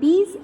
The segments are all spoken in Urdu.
20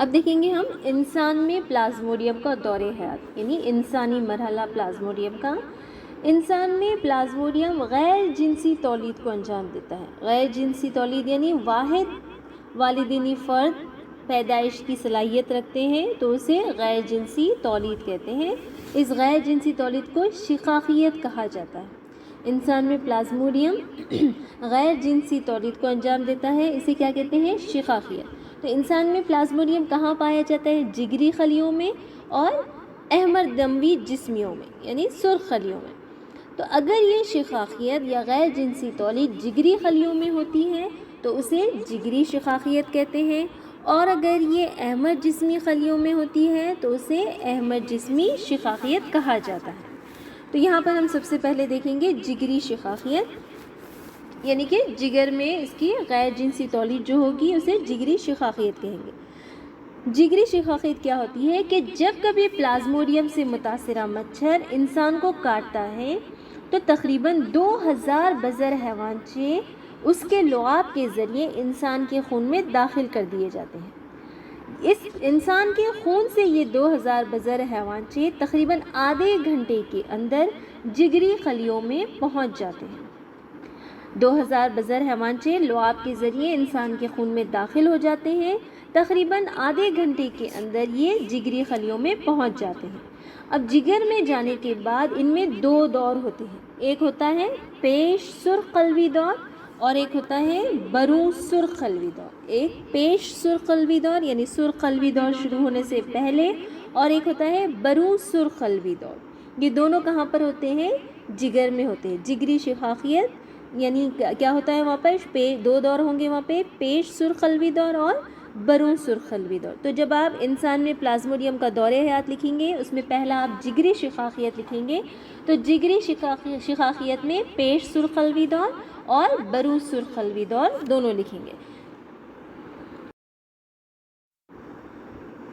اب دیکھیں گے ہم انسان میں پلازموڈیم کا دور حیات، یعنی انسانی مرحلہ پلازموڈیم کا۔ انسان میں پلازموڈیم غیر جنسی تولید کو انجام دیتا ہے۔ غیر جنسی تولید یعنی واحد والدینی فرد پیدائش کی صلاحیت رکھتے ہیں تو اسے غیر جنسی تولید کہتے ہیں۔ اس غیر جنسی تولید کو شقاقیت کہا جاتا ہے۔ انسان میں پلازموڈیم غیر جنسی تولید کو انجام دیتا ہے، اسے کیا کہتے ہیں؟ شقاقیت۔ تو انسان میں پلازموڈیم کہاں پایا جاتا ہے؟ جگری خلیوں میں اور احمر دموی جسمیوں میں، یعنی سرخ خلیوں میں۔ تو اگر یہ شقاقیت یا غیر جنسی تولید جگری خلیوں میں ہوتی ہے تو اسے جگری شقاقیت کہتے ہیں، اور اگر یہ احمر جسمی خلیوں میں ہوتی ہے تو اسے احمر جسمی شقاقیت کہا جاتا ہے۔ تو یہاں پر ہم سب سے پہلے دیکھیں گے جگری شقاقیت، یعنی کہ جگر میں اس کی غیر جنسی تولید جو ہوگی اسے جگری شقاقیت کہیں گے۔ جگری شقاقیت کیا ہوتی ہے کہ جب کبھی پلازموڈیم سے متاثرہ مچھر انسان کو کاٹتا ہے تو تقریباً 2000 بزر حیوانچے اس کے لعاب کے ذریعے انسان کے خون میں داخل کر دیے جاتے ہیں۔ اس انسان کے خون سے یہ 2000 بزر حیوانچے تقریباً آدھے گھنٹے کے اندر جگری خلیوں میں پہنچ جاتے ہیں۔ 2000 بزر حیوانچے لعاب کے ذریعے انسان کے خون میں داخل ہو جاتے ہیں، تقریباً آدھے گھنٹے کے اندر یہ جگری خلیوں میں پہنچ جاتے ہیں۔ اب جگر میں جانے کے بعد ان میں 2 دور ہوتے ہیں، ایک ہوتا ہے پیش سرخ قلبی دور اور ایک ہوتا ہے بروں سرخ قلبی دور۔ ایک پیش سرخ قلبی دور یعنی سرخ قلبی دور شروع ہونے سے پہلے، اور ایک ہوتا ہے بروں سرخ قلبی دور۔ یہ دونوں کہاں پر ہوتے ہیں؟ جگر میں ہوتے ہیں۔ جگری شقاقیت یعنی کیا ہوتا ہے وہاں پر 2 دور ہوں گے وہاں پہ، پیش سرخ قلبی دور اور بروں سرخ قلبی دور۔ تو جب آپ انسان میں پلازموڈیم کا دور حیات لکھیں گے اس میں پہلا آپ جگری شقاقیت لکھیں گے، تو جگری شقاقیت میں پیش سرخ قلبی دور اور بروں سرخ قلبی دور دونوں لکھیں گے۔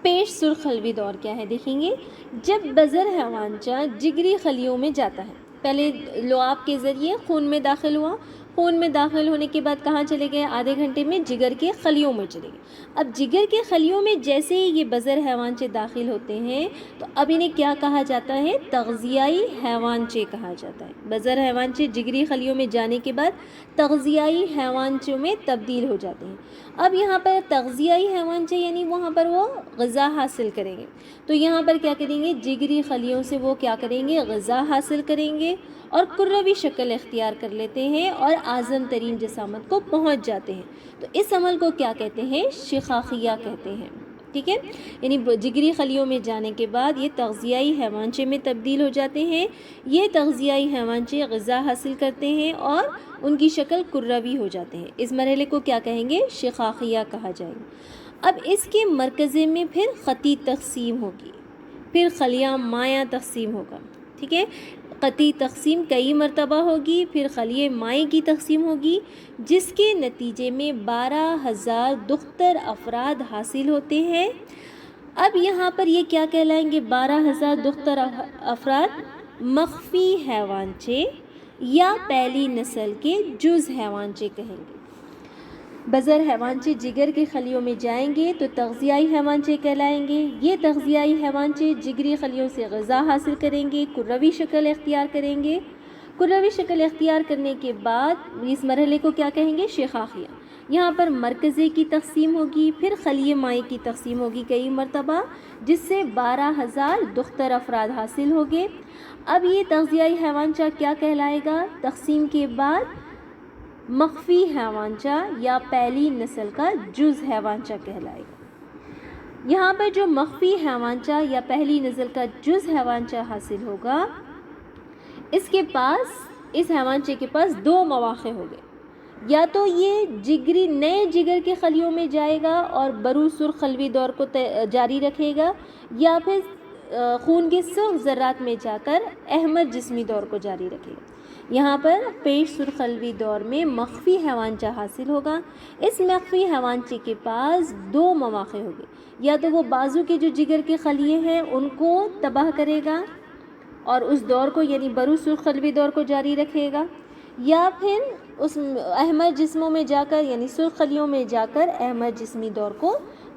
پیش سرخ قلبی دور کیا ہے دیکھیں گے، جب بزر حیوانچہ جگری خلیوں میں جاتا ہے، پہلے لعاب کے ذریعے خون میں داخل ہوا، خون میں داخل ہونے کے بعد کہاں چلے گئے؟ آدھے گھنٹے میں جگر کے خلیوں میں چلے گئے۔ اب جگر کے خلیوں میں جیسے ہی یہ بزر حیوانچے داخل ہوتے ہیں تو اب انہیں کیا کہا جاتا ہے؟ تغذیائی حیوانچے کہا جاتا ہے۔ بزر حیوانچے جگری خلیوں میں جانے کے بعد تغذیائی حیوانچوں میں تبدیل ہو جاتے ہیں۔ اب یہاں پر تغذیائی حیوانچے یعنی وہاں پر وہ غذا حاصل کریں گے، تو یہاں پر کیا کریں گے؟ جگری خلیوں سے وہ کیا کریں گے؟ غذا حاصل کریں گے اور کروی شکل اختیار کر لیتے ہیں اور اعظم ترین جسامت کو پہنچ جاتے ہیں۔ تو اس عمل کو کیا کہتے ہیں؟ شقاقیہ کہتے ہیں۔ ٹھیک ہے، یعنی جگری خلیوں میں جانے کے بعد یہ تغذیائی حیوانچے میں تبدیل ہو جاتے ہیں۔ یہ تغذیائی حیوانچے غذا حاصل کرتے ہیں اور ان کی شکل کروی ہو جاتے ہیں۔ اس مرحلے کو کیا کہیں گے؟ شقاقیہ کہا جائے گا۔ اب اس کے مرکزے میں پھر خطی تقسیم ہوگی، پھر خلیہ مائع تقسیم ہوگا۔ ٹھیک ہے، قطعی تقسیم کئی مرتبہ ہوگی، پھر خلیہ مائع کی تقسیم ہوگی جس کے نتیجے میں 12,000 دختر افراد حاصل ہوتے ہیں۔ اب یہاں پر یہ کیا کہلائیں گے؟ 12,000 دختر افراد مخفی حیوانچے یا پہلی نسل کے جز حیوانچے کہیں گے۔ بزر حیوانچے جگر کے خلیوں میں جائیں گے تو تغذیائی حیوانچے کہلائیں گے۔ یہ تغذیائی حیوانچے جگری خلیوں سے غذا حاصل کریں گے، کروی شکل اختیار کریں گے۔ کروی شکل اختیار کرنے کے بعد اس مرحلے کو کیا کہیں گے؟ شقاقیہ۔ یہاں پر مرکزے کی تقسیم ہوگی، پھر خلیہ مائع کی تقسیم ہوگی کئی مرتبہ جس سے 12,000 دختر افراد حاصل ہوگے۔ اب یہ تغذیائی حیوانچہ کیا کہلائے گا؟ تقسیم کے بعد مخفی حیوانچہ یا پہلی نسل کا جز حیوانچہ کہلائے گا۔ یہاں پر جو مخفی حیوانچہ یا پہلی نسل کا جز حیوانچہ حاصل ہوگا اس حیوانچے کے پاس 2 مواقع ہوں گے، یا تو یہ نئے جگر کے خلیوں میں جائے گا اور بروں سرخ قلبی دور کو جاری رکھے گا، یا پھر خون کے سرخ ذرات میں جا کر احمر جسمی دور کو جاری رکھے گا۔ یہاں پر پیش سرخ قلبی دور میں مخفی حیوانچہ حاصل ہوگا۔ اس مخفی حیوانچے کے پاس 2 مواقع ہوں گے، یا تو وہ بازو کے جو جگر کے خلیے ہیں ان کو تباہ کرے گا اور اس دور کو یعنی بروں سرخ قلبی دور کو جاری رکھے گا، یا پھر اس احمر جسموں میں جا کر یعنی سرخ خلیوں میں جا کر احمر جسمی دور کو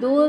2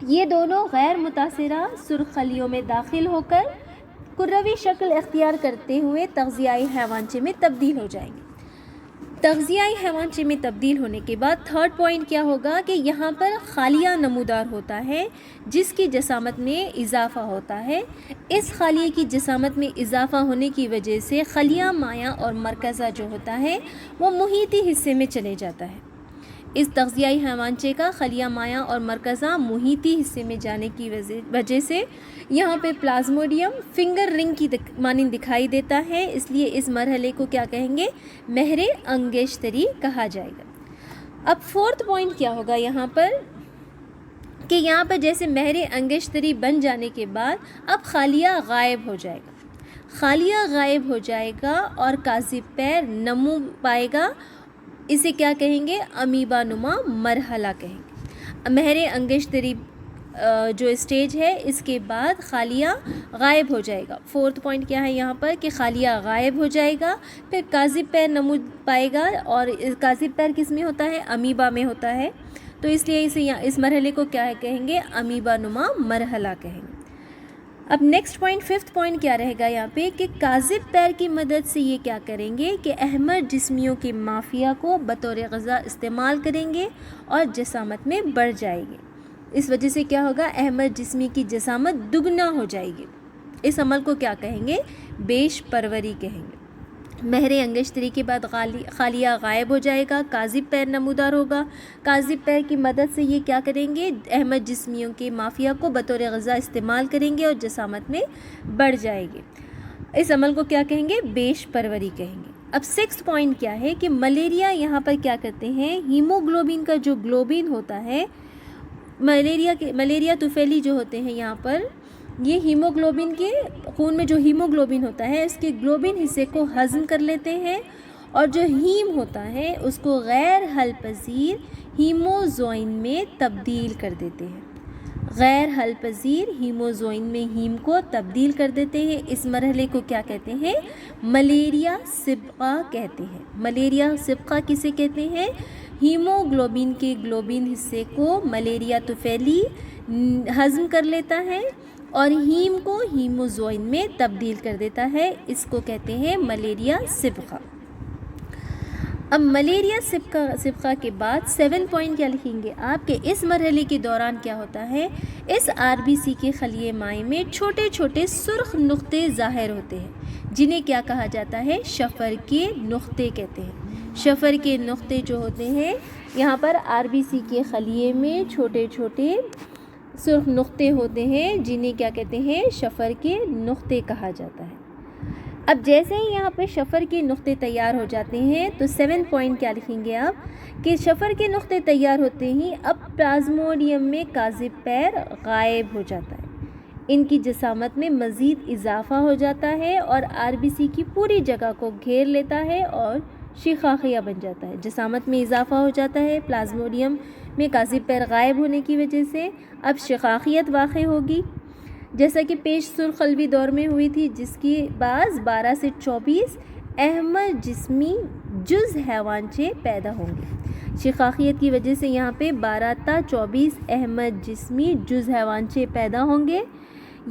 یہ دونوں غیر متاثرہ سرخ خلیوں میں داخل ہو کر کروی شکل اختیار کرتے ہوئے تغذیائی حیوانچے میں تبدیل ہو جائیں گے۔ تغذیائی حیوانچے میں تبدیل ہونے کے بعد تھرڈ پوائنٹ کیا ہوگا کہ یہاں پر خالیہ نمودار ہوتا ہے جس کی جسامت میں اضافہ ہوتا ہے۔ اس خالیے کی جسامت میں اضافہ ہونے کی وجہ سے خلیہ مائع اور مرکزہ جو ہوتا ہے وہ محیطی حصے میں چلے جاتا ہے۔ اس تغذیائی حیوانچے کا خلیہ مائع اور مرکزہ محیطی حصے میں جانے کی وجہ سے یہاں پہ پلازموڈیم فنگر رنگ کی مانند دکھائی دیتا ہے، اس لیے اس مرحلے کو کیا کہیں گے؟ مہر انگیشتری کہا جائے گا۔ اب فورتھ پوائنٹ کیا ہوگا یہاں پر کہ یہاں پر جیسے مہر انگیشتری بن جانے کے بعد اب خالیہ غائب ہو جائے گا، خالیہ غائب ہو جائے گا اور کاذب پیر نمو پائے گا، اسے کیا کہیں گے؟ امیبا نما مرحلہ کہیں گے۔ مہر انگیشتری جو اسٹیج ہے اس کے بعد خالیہ غائب ہو جائے گا۔ فورتھ پوائنٹ کیا ہے یہاں پر کہ خالیہ غائب ہو جائے گا، پھر کاذب پیر نمو پائے گا، اور کاذب پیر کس میں ہوتا ہے؟ امیبا میں ہوتا ہے، تو اس لیے اس مرحلے کو کیا کہیں گے؟ امیبا نما مرحلہ کہیں گے۔ اب نیکسٹ پوائنٹ ففتھ پوائنٹ کیا رہے گا یہاں پہ کہ کاذب پیر کی مدد سے یہ کیا کریں گے کہ احمر جسمیوں کی مافیا کو بطور غذا استعمال کریں گے اور جسامت میں بڑھ جائے گی۔ اس وجہ سے کیا ہوگا؟ احمر جسمی کی جسامت دگنا ہو جائے گی۔ اس عمل کو کیا کہیں گے؟ بیش پروری کہیں گے۔ مہر انگیشتری کے بعد خالیہ غائب ہو جائے گا، کاذب پیر نمودار ہوگا، کاذب پیر کی مدد سے یہ کیا کریں گے؟ احمر جسمیوں کے مافیا کو بطور غذا استعمال کریں گے اور جسامت میں بڑھ جائے گی۔ اس عمل کو کیا کہیں گے؟ بیش پروری کہیں گے۔ اب سکس پوائنٹ کیا ہے کہ ملیریا یہاں پر کیا کرتے ہیں؟ ہیموگلوبن کا جو گلوبن ہوتا ہے، ملیریا طفیلی جو ہوتے ہیں یہاں پر، یہ ہیموگلوبن کے خون میں جو ہیموگلوبن ہوتا ہے اس کے گلوبن حصے کو ہضم کر لیتے ہیں، اور جو ہیم ہوتا ہے اس کو غیر حل پذیر ہیموزوئن میں تبدیل کر دیتے ہیں، غیر حل پذیر ہیموزوئن میں ہیم کو تبدیل کر دیتے ہیں۔ اس مرحلے کو کیا کہتے ہیں؟ ملیریا سبقہ کہتے ہیں۔ ملیریا سبقہ کسے کہتے ہیں؟ ہیموگلوبن کے گلوبن حصے کو ملیریا طفیلی ہضم کر لیتا ہے اور ہیم کو ہیموزوئن میں تبدیل کر دیتا ہے، اس کو کہتے ہیں ملیریا سبقہ۔ اب ملیریا سبقہ کے بعد 7 پوائنٹ کیا لکھیں گے آپ کہ اس مرحلے کے دوران کیا ہوتا ہے؟ اس RBC کے خلیے مائع میں چھوٹے چھوٹے سرخ نقطے ظاہر ہوتے ہیں جنہیں کیا کہا جاتا ہے؟ شفر کے نقطے کہتے ہیں۔ شفر کے نقطے جو ہوتے ہیں یہاں پر RBC کے خلیے میں چھوٹے چھوٹے سرخ نقطے ہوتے ہیں جنہیں کیا کہتے ہیں؟ شفر کے نقطے کہا جاتا ہے۔ اب جیسے ہی یہاں پہ شفر کے نقطے تیار ہو جاتے ہیں تو 7 پوائنٹ کیا لکھیں گے آپ کہ شفر کے نقطے تیار ہوتے ہی اب پلازموڈیم میں کاذب پیر غائب ہو جاتا ہے، ان کی جسامت میں مزید اضافہ ہو جاتا ہے اور RBC کی پوری جگہ کو گھیر لیتا ہے اور شیخاخیہ بن جاتا ہے۔ جسامت میں اضافہ ہو جاتا ہے، پلازموڈیم میں کاذب پیر غائب ہونے کی وجہ سے اب شیخاخیت واقع ہوگی، جیسا کہ پیش سرخ قلبی دور میں ہوئی تھی، جس کی بعض 12 سے 24 احمر جسمی جز حیوانچے پیدا ہوں گے۔ شیخاخیت کی وجہ سے یہاں پہ 12 تا 24 احمر جسمی جز حیوانچے پیدا ہوں گے۔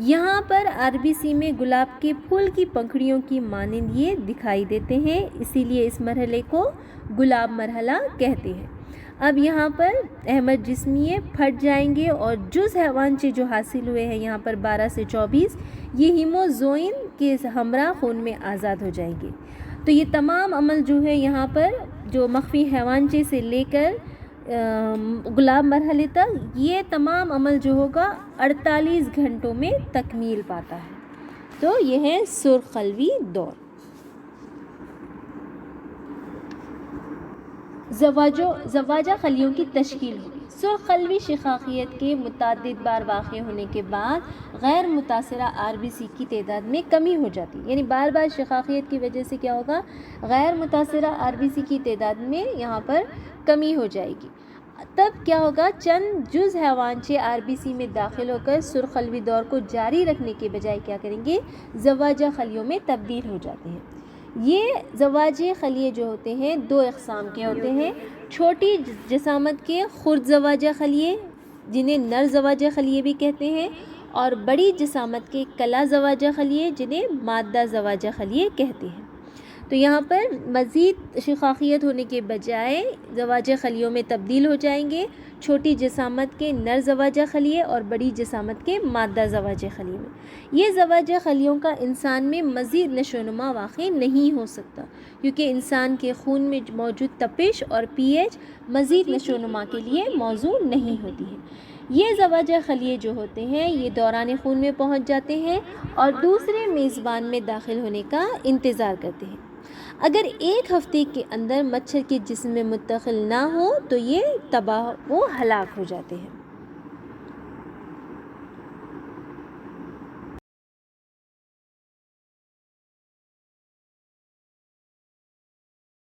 یہاں پر RBC میں گلاب کے پھول کی پنکھڑیوں کی مانند یہ دکھائی دیتے ہیں، اسی لیے اس مرحلے کو گلاب مرحلہ کہتے ہیں۔ اب یہاں پر احمر جسمیے پھٹ جائیں گے اور جز حیوانچے جو حاصل ہوئے ہیں یہاں پر 12 سے 24 یہ ہیموزوئن کے ہمراہ خون میں آزاد ہو جائیں گے۔ تو یہ تمام عمل جو ہے یہاں پر جو مخفی حیوانچے سے لے کر گلاب مرحلے تک، یہ تمام عمل جو ہوگا 48 گھنٹوں میں تکمیل پاتا ہے۔ تو یہ ہے سرخ قلوی دور۔ زواجہ خلیوں کی تشکیل ہوگی۔ سرخ قلوی شیخاخیت کے متعدد بار واقع ہونے کے بعد غیر متاثرہ RBC کی تعداد میں کمی ہو جاتی ہے، یعنی بار بار شیخاخیت کی وجہ سے کیا ہوگا؟ غیر متاثرہ RBC کی تعداد میں یہاں پر کمی ہو جائے گی۔ تب کیا ہوگا؟ چند جز حیوانچے RBC میں داخل ہو کر سرخ قلوی دور کو جاری رکھنے کے بجائے کیا کریں گے؟ زواجہ خلیوں میں تبدیل ہو جاتے ہیں۔ یہ زواجی خلیے جو ہوتے ہیں 2 اقسام کے ہوتے ہیں، چھوٹی جسامت کے خرد زواجہ خلیے جنہیں نر زواجہ خلیے بھی کہتے ہیں، اور بڑی جسامت کے کلا زواجہ خلیے جنہیں مادہ زواجہ خلیے کہتے ہیں۔ تو یہاں پر مزید شقاقیت ہونے کے بجائے زواجہ خلیوں میں تبدیل ہو جائیں گے، چھوٹی جسامت کے نر زواجہ خلیے اور بڑی جسامت کے مادہ زواجہ خلیے میں۔ یہ زواجہ خلیوں کا انسان میں مزید نشو و نما واقع نہیں ہو سکتا، کیونکہ انسان کے خون میں موجود تپش اور پی ایچ مزید نشو و نما کے لیے موزوں نہیں ہوتی ہے۔ یہ زواجہ خلیے جو ہوتے ہیں یہ دوران خون میں پہنچ جاتے ہیں اور دوسرے میزبان میں داخل ہونے کا انتظار کرتے ہیں۔ اگر ایک ہفتے کے اندر مچھر کے جسم میں منتقل نہ ہو تو یہ تباہ و ہلاک ہو جاتے ہیں۔